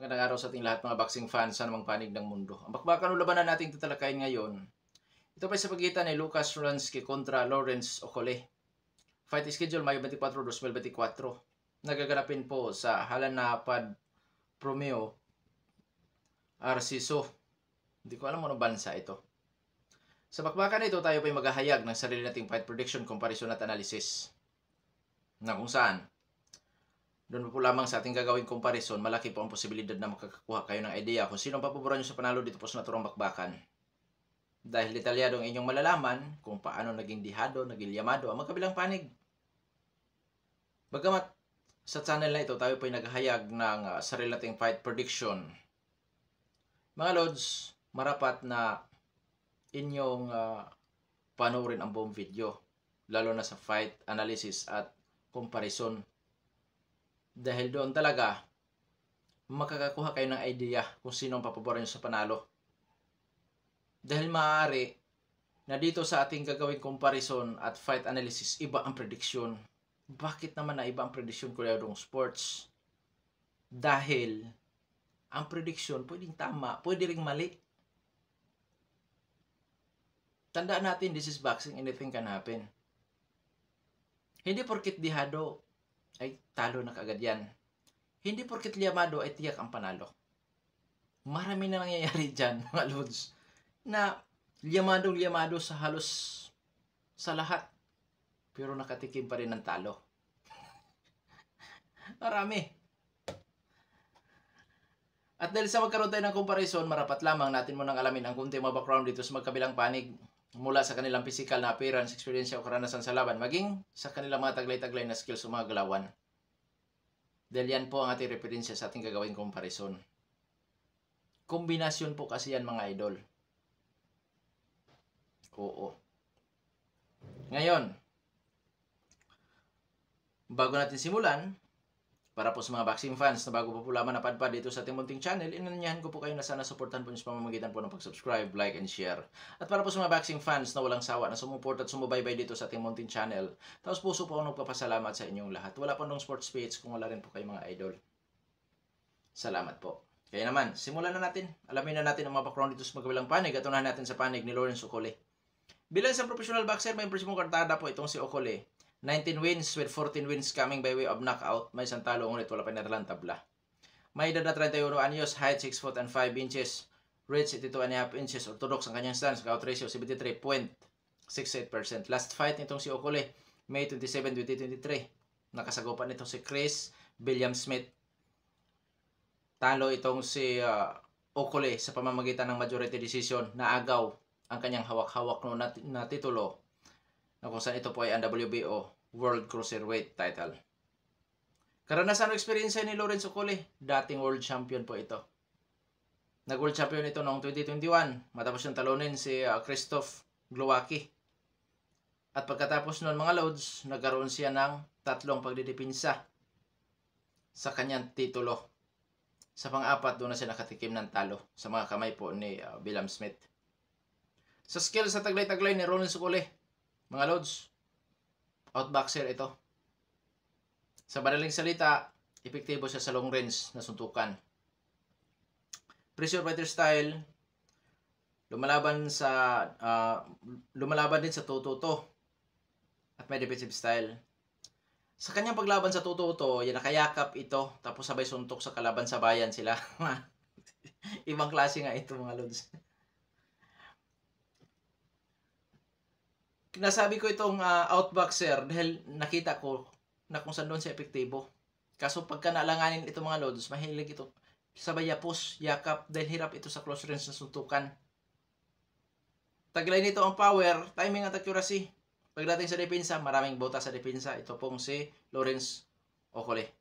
Magandang araw sa ating lahat mga boxing fans sa namang panig ng mundo. Ang bakbakan o labanan natin tatalakayin ngayon, ito pa sa pagitan ni Lucas Rolansky kontra Lawrence Okolie. Fight schedule Mayo 24, 2024. Nagaganapin po sa Halanapad Promeo Arciso. Hindi ko alam ano bansa ito. Sa bakbakan ito, tayo po'y maghahayag ng sarili nating fight prediction, comparison at analysis. Na kung saan, doon po lamang sa ating gagawing comparison, malaki po ang posibilidad na makakakuha kayo ng idea kung sino ang papaboran nyo sa panalo dito po sa naturang bakbakan. Dahil detalyado ang inyong malalaman kung paano naging dihado, naging yamado ang magkabilang panig. Bagamat sa channel na ito, tayo po ay naghahayag ng sarili nating fight prediction. Mga Lods, marapat na inyong panoorin ang buong video, lalo na sa fight analysis at comparison. Dahil doon talaga, makakakuha kayo ng idea kung sino ang papaboran nyo sa panalo. Dahil maaari na dito sa ating gagawing comparison at fight analysis, iba ang prediction. Bakit naman na iba ang prediction ko yung sports? Dahil ang prediction pwedeng tama, pwede ring mali. Tandaan natin, this is boxing, anything can happen. Hindi porkit dihado ay talo na kagad yan. Hindi porkit liyamado ay tiyak ang panalo. Marami na nangyayari dyan, mga Lods, na liyamado sa halos sa lahat. Pero nakatikim pa rin ng talo. Marami. At dahil sa magkaroon tayo ng comparison, marapat lamang natin munang alamin ang kunti mga background dito sa magkabilang panig, mula sa kanilang physical na appearance, experience o karanasan sa laban, maging sa kanilang mga taglay-taglay na skills o mga galawan. Dahil yan po ang ating referensya sa ating gagawing comparison. Kombinasyon po kasi yan, mga idol. Oo. Ngayon, bago natin simulan, para po sa mga boxing fans na bago pa po lamang napadpad dito sa ating munting channel, inanyahan ko po kayo na sana supportan po niyo sa pamamagitan po ng pag-subscribe, like, and share. At para po sa mga boxing fans na walang sawa na sumuport at sumubaybay dito sa ating munting channel, tapos puso po ako nagpapasalamat sa inyong lahat. Wala po nung sports page kung wala rin po kayo mga idol. Salamat po. Kaya naman, simulan na natin. Alamin na natin ang mga background dito sa magkabilang panig at unahan natin sa panig ni Lawrence Okolie. Bilang isang professional boxer, may impresyon mong kartada po itong si Okolie. 19 wins with 14 wins coming by way of knockout. May isang talo, ngunit wala pa nalang tabla. May edad na 31 anyos, height 6 foot and 5 inches, reach 82.5 inches, orthodox ang kanyang stance, knockout ratio 73.68%. Last fight nitong si Okolie, May 27, 2023. Nakasagupan nitong si Chris William Smith. Talo itong si Okolie sa pamamagitan ng majority decision na agaw ang kanyang hawak-hawak na titulo, na kung saan ito po ay ang WBO World Cruiserweight title. Karanasan o experience ni Lawrence Okolie, dating world champion po ito. Nag-world champion ito noong 2021, matapos yung talunin si Krzysztof Glowacki. At pagkatapos noon, mga Lods, nagkaroon siya ng 3 pagdidipinsa sa kanyang titulo. Sa pang-apat, doon na siya nakatikim ng talo sa mga kamay po ni William Smith. Sa skill sa taglay-taglay ni Lawrence Okolie, mga Lods, outboxer ito. Sa madaling salita, epektibo siya sa long range na suntukan. Pressure fighter style, lumalaban din sa tututo at may defensive style. Sa kanyang paglaban sa tututo, yan nakayakap ito, tapos sabay suntok sa kalaban sa bayan sila. Ibang klase nga ito, mga Lods. Nasabi ko itong outboxer dahil nakita ko na kung saan doon siya epektibo. Kaso pagka nalanganin ito, mga Lods, mahilig ito sabay yapos, yakap, dahil hirap ito sa close range na suntukan. Taglay nito ang power, timing at accuracy. Pagdating sa depensa, maraming bota sa depensa. Ito pong si Lawrence Okolie.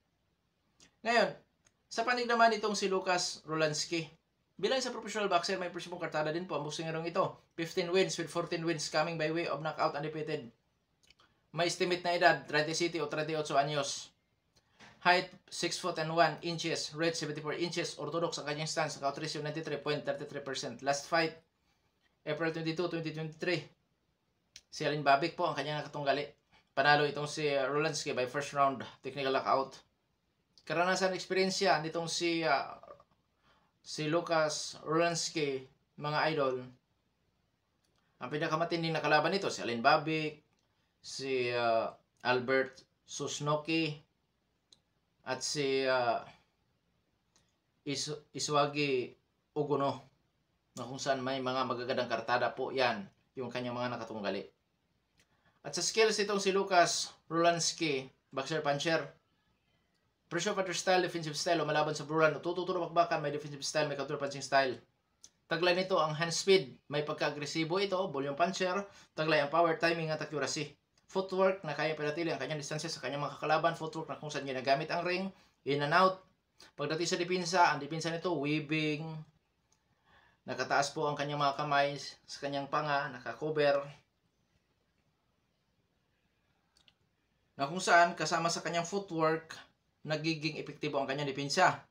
Ngayon, sa panig naman itong si Lucas Rolansky. Bilang sa professional boxer, may impresyon mong kartada din po ang boksingerong ito. 15 wins with 14 wins coming by way of knockout undefeated. May estimate na edad, 37 o 38 anyos. Height, 6 foot and 1 inches. Reach, 74 inches. Orthodox ang kanyang stance. Knockout ratio, 93.33%. Last fight, April 22, 2023. Si Alin Babik po ang kanyang nakatunggali. Panalo itong si Rolansky by first round technical knockout. Karanasan, eksperyensya nitong si si Lucas Rolansky, mga idol, ang pinakamatinding na kalaban nito, si Alin Babic, si Albert Susnoki, at si Iswagi Ugono, na kung saan may mga magagandang kartada po yan, yung kanyang mga nakatunggali. At sa skills itong si Lucas Rolansky, boxer puncher, pressure fighter style, defensive style, o malaban sa buran, tututuro bakbakan, may defensive style, may counter punching style. Taglay nito ang hand speed, may pagka-agresibo ito, volume puncher, taglay ang power, timing at accuracy. Footwork na kaya panatili ang kanyang distansya sa kanyang mga kakalaban, footwork na kung saan ginagamit ang ring, in and out. Pagdating sa depensa, ang depensa nito, weaving, nakataas po ang kanyang mga kamay sa kanyang panga, nakakover, na kung saan kasama sa kanyang footwork, nagiging epektibo ang kanyang depensa.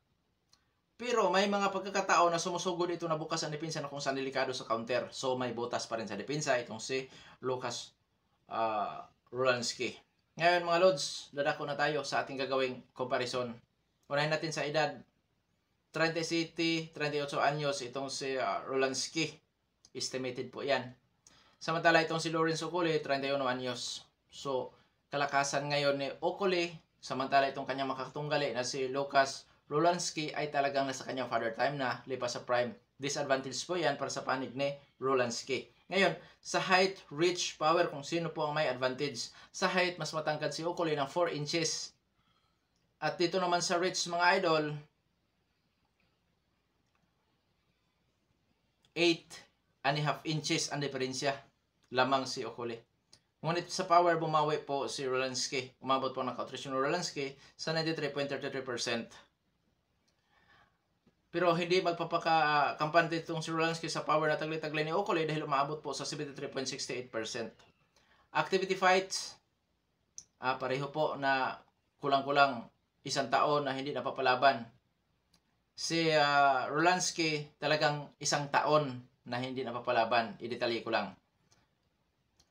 Pero may mga pagkakataon na sumusugod ito na bukas ang depensa na kung saan delikado sa counter. So may butas pa rin sa depensa itong si Lucas Rolansky. Ngayon mga Lods, dadako na tayo sa ating gagawing comparison. Unahin natin sa edad. 37, 38 anyos itong si Rolansky. Estimated po yan. Samantala itong si Lawrence Okolie, 31 anyos. So kalakasan ngayon ni Okolie, samantala itong kanyang makakatunggali na si Lucas Rolansky ay talagang nasa kanyang father time na, lipas sa prime. Disadvantage po yan para sa panig ni Rolansky. Ngayon, sa height, reach, power, kung sino po ang may advantage. Sa height, mas matangkad si Okolie ng 4 inches. At dito naman sa reach, mga idol, 8.5 inches ang diferensya. Lamang si Okolie. Ngunit sa power, bumawi po si Rolansky. Umabot po ng kautrasyon ni Rolansky sa 93.33%. Pero hindi magpapakampante itong si Rolansky sa power na taglay-taglay ni Okolie dahil umabot po sa 73.68%. Activity fights, pareho po na kulang-kulang 1 taon na hindi napapalaban. Si Rolansky talagang 1 taon na hindi napapalaban. I-detalye ko lang.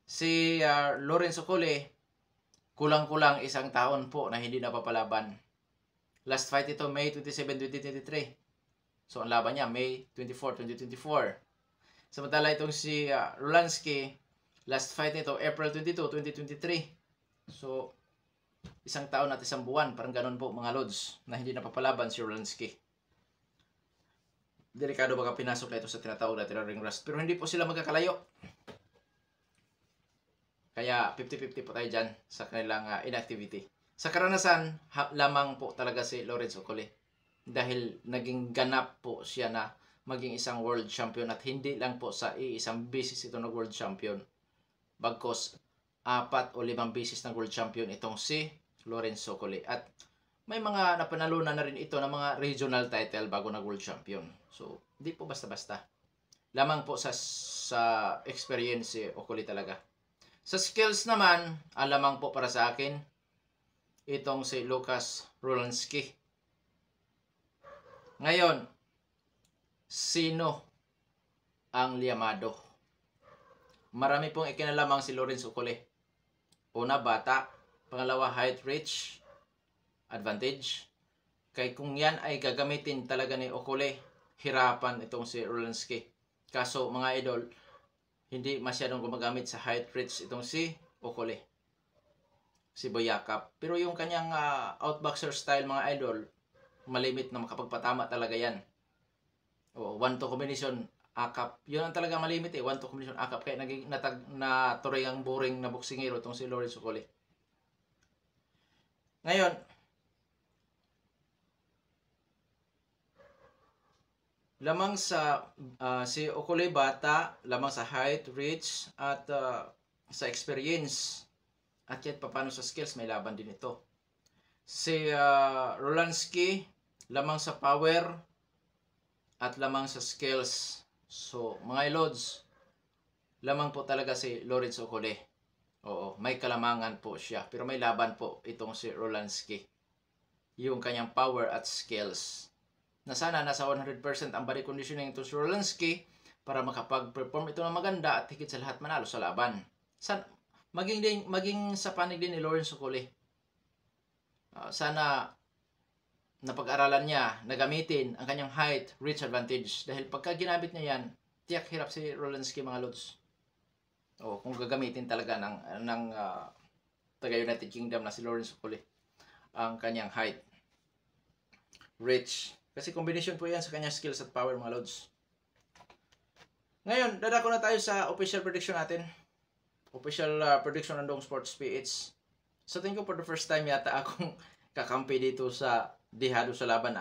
Si Lawrence Okolie, kulang-kulang 1 taon po na hindi napapalaban. Last fight ito, May 27, 2023. So, ang laban niya, May 24, 2024. Samantala itong si Rolansky, last fight nito, April 22, 2023. So, 1 taon at 1 buwan, parang ganun po mga Lods, na hindi napapalaban si Rolansky. Delikado baka pinasok na ito sa tinatawag na ring rust. Pero hindi po sila magkakalayo. Kaya 50-50 po tayo dyan sa kanilang inactivity. Sa karanasan, lamang po talaga si Lawrence Okolie. Dahil naging ganap po siya na maging isang world champion at hindi lang po sa isang beses ito na world champion. Bagkos 4 o 5 beses na world champion itong si Lawrence Okolie. At may mga napanalunan na rin ito ng mga regional title bago na world champion. So, hindi po basta-basta. Lamang po sa experience si Okolie talaga. Sa skills naman, lamang po para sa akin, itong si Lucas Rolansky. Ngayon, sino ang liyamado? Marami pong ikinalamang si Lawrence Okolie. Una, bata. Pangalawa, height, reach, advantage. Kaya kung yan ay gagamitin talaga ni Okolie, hirapan itong si Rolansky. Kaso mga idol, hindi masyadong gumagamit sa height, reach itong si Okolie. Si Boyakap. Pero yung kanyang outboxer style mga idol, malimit na makapagpatama talaga yan. O 1-2 combination akap. Yun ang talaga malimit 1-2 combination akap. Kaya naging natuloy ang boring na boksingero itong si Lawrence Okolie. Ngayon, lamang sa si Okolie bata, lamang sa height, reach, at sa experience. At yet, paano sa skills, may laban din ito. Si Rolansky, lamang sa power at lamang sa skills. So, mga Lods, lamang po talaga si Lawrence Okolie. Oo, may kalamangan po siya. Pero may laban po itong si Rolansky. Yung kanyang power at skills. Na sana nasa 100% ang body conditioning itong si Rolansky para makapag-perform ito ng maganda at higit sa lahat manalo sa laban. Maging sa panig din ni Lawrence Okolie. Sana na pag-aralan niya na gamitin ang kanyang height, reach advantage. Dahil pagka ginamit niya yan, tiyak hirap si Rolanski mga lods. O kung gagamitin talaga ng taga-United Kingdom na si Lawrence Okoli ang kanyang height, reach. Kasi combination po yan sa kanyang skills at power mga lods. Ngayon, dadako na tayo sa official prediction natin. Official prediction ng Dong Sports PH. So tingin ko for the first time yata akong kakampi dito sa dihado sa laban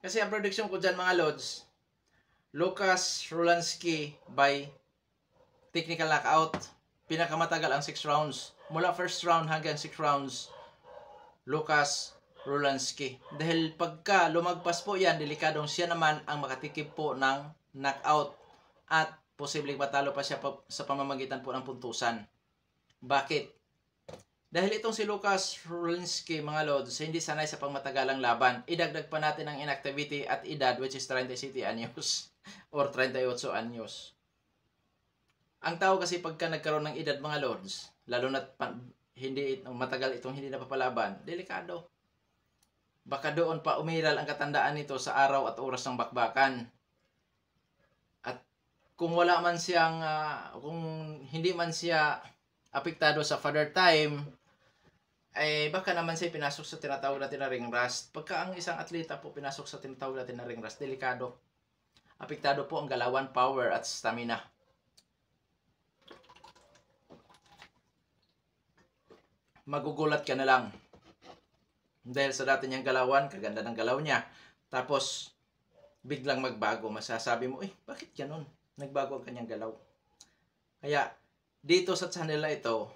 Kasi ang prediction ko dyan mga lods, Lucas Rolanski by technical knockout. Pinakamatagal ang 6 rounds. Mula first round hanggang 6 rounds, Lucas Rolanski. Dahil pagka lumagpas po yan, delikadong siya naman ang makatikip po ng knockout. At posibleng matalo pa siya sa pamamagitan po ng puntusan. Bakit? Dahil itong si Lucas Rolanski, mga lods, hindi sanay sa pangmatagalang laban. Idagdag pa natin ang inactivity at edad, which is 37 anyos or 38 anyos. Ang tao kasi pagka nagkaroon ng edad, mga lods, lalo na hindi matagal itong hindi napapalaban, delikado. Baka doon pa umiral ang katandaan nito sa araw at oras ng bakbakan. At kung wala man siyang, kung hindi man siya apektado sa father time, baka naman siya pinasok sa tinatawag natin na ring rust. Pagka ang isang atleta po pinasok sa tinatawag natin na ring rust, delikado. Apektado po ang galawan, power at stamina. Magugulat ka na lang. Dahil sa dati niyang galawan, kaganda ng galaw niya. Tapos, biglang magbago. Masasabi mo, bakit ganun? Nagbago ang kanyang galaw. Kaya, dito sa channel na ito,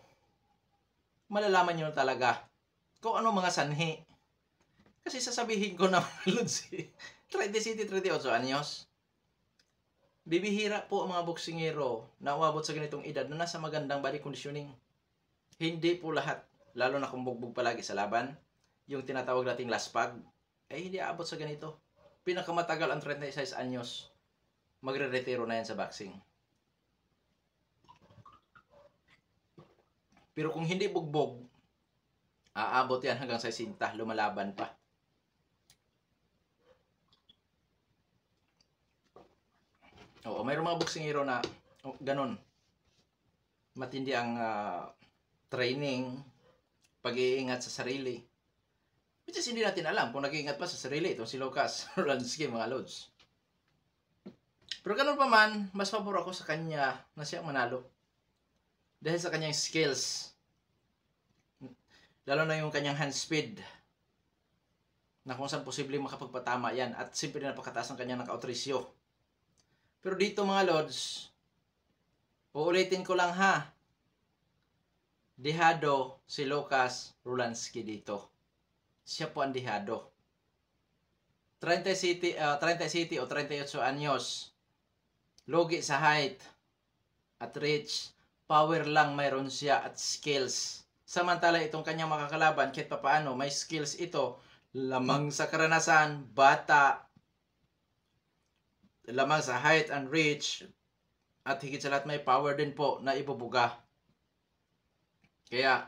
malalaman nyo talaga kung ano mga sanhi. Kasi sasabihin ko naman, Lods, 37, 38 anyos. Bibihira po ang mga boksingero na umabot sa ganitong edad na nasa magandang body conditioning. Hindi po lahat, lalo na kung bugbog palagi sa laban, yung tinatawag nating laspag, hindi aabot sa ganito. Pinakamatagal ang 36 anyos, magre-retiro na yan sa boxing. Pero kung hindi bugbog, aabot yan hanggang sa 60, lumalaban pa. Oo, mayroong mga boksingero na ganun. Matindi ang training, pag-iingat sa sarili. Which is hindi natin alam kung nag-iingat pa sa sarili itong si Lucas Rolanski, mga lods. Pero ganun pa man, mas pabor ako sa kanya na siya manalo. Dahil sa kanyang skills, lalo na yung kanyang hand speed, na kung saan posibleng makapagpatama yan, at simple na napakataas ang kanyang knockout ratio. Pero dito mga lods, uulitin ko lang dihado si Lucas Rolanski dito. Siya po ang dihado. 37 o 38 anyos, logi sa height at reach, power lang mayroon siya at skills. Samantala itong kanyang makakalaban, kahit papaano may skills ito, lamang sa karanasan, bata, lamang sa height and reach, at higit sa lahat may power din po na ibubuga. Kaya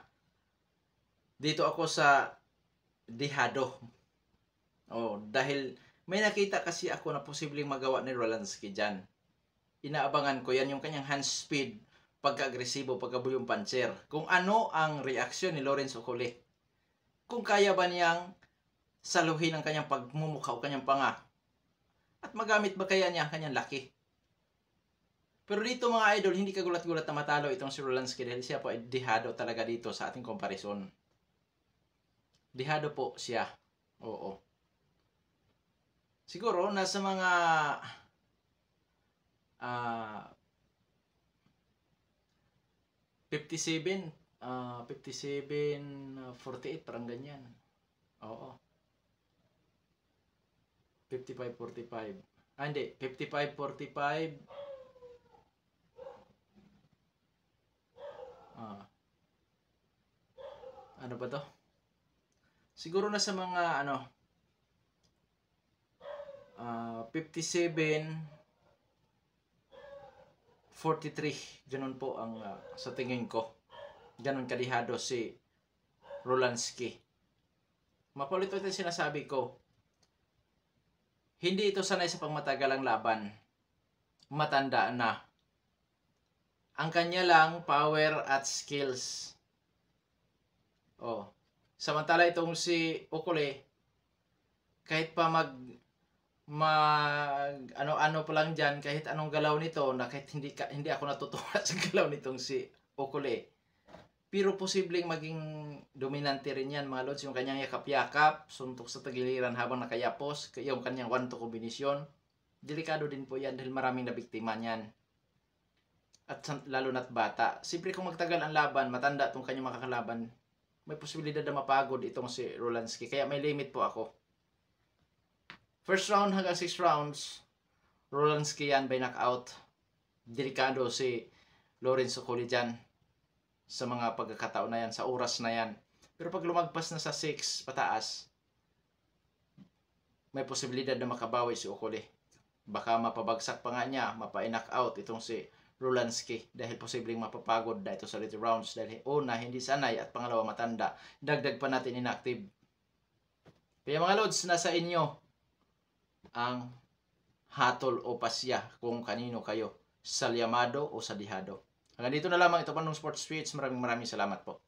dito ako sa dihado. Dahil may nakita kasi ako na posibleng magawa ni Rolanski dyan. Inaabangan ko yan, yung kanyang hand speed, pagka-agresibo, pagka-buyong puncher. Kung ano ang reaksyon ni Lawrence Okoli. Kung kaya ba niyang saluhin ang kanyang pagmumukha o kanyang panga. At magamit ba kaya niya ang kanyang laki. Pero dito mga idol, hindi ka gulat-gulat na matalo itong si Rolanski dahil siya po ay dihado talaga dito sa ating comparison. Dihado po siya. Oo. Siguro nasa mga 57, 48, parang ganyan. Oo. 55-45. Hindi. 55-45. Ano ba to? Siguro na sa mga 57-43. Ganun po ang sa tingin ko. Ganun kadihado si Rolanski. Mapulit-ulit sinasabi ko, hindi ito sanay sa pangmatagalang laban. Matanda na. Ang kanya lang, power at skills. Oh. Samantala itong si Okole, kahit pa ano-ano pa lang dyan, kahit anong galaw nito, na kahit hindi ako natutuwa sa galaw nitong si Okole. Pero posibleng maging dominante rin yan, mga lods, yung kanyang yakap-yakap, suntok sa tagiliran habang nakayapos, yung kanyang 1-2 kombinasyon. Delikado din po yan dahil maraming nabiktima niyan. At lalo na't bata. Siyempre kung magtagal ang laban, matanda itong kanyang makakalaban, may posibilidad na mapagod itong si Rolansky. Kaya may limit po ako. First round hanggang 6 rounds, Rolansky yan by knockout. Delikado si Lorenzo Colli dyan sa mga pagkakataon na yan, sa oras na yan. Pero pag lumagpas na sa 6 pataas, may posibilidad na makabawi si Okole. Baka mapabagsak pa nga niya, mapa-knock-out itong si Rolansky dahil posibleng mapapagod na ito sa later rounds dahil una, hindi sanay at pangalawa, matanda. Dagdag pa natin inactive. Kaya mga lods, nasa inyo ang hatol o pasya kung kanino kayo, sa Liamado o sa Dihado. Hanggang dito na lamang, ito Panong Sports Tweets. Maraming salamat po.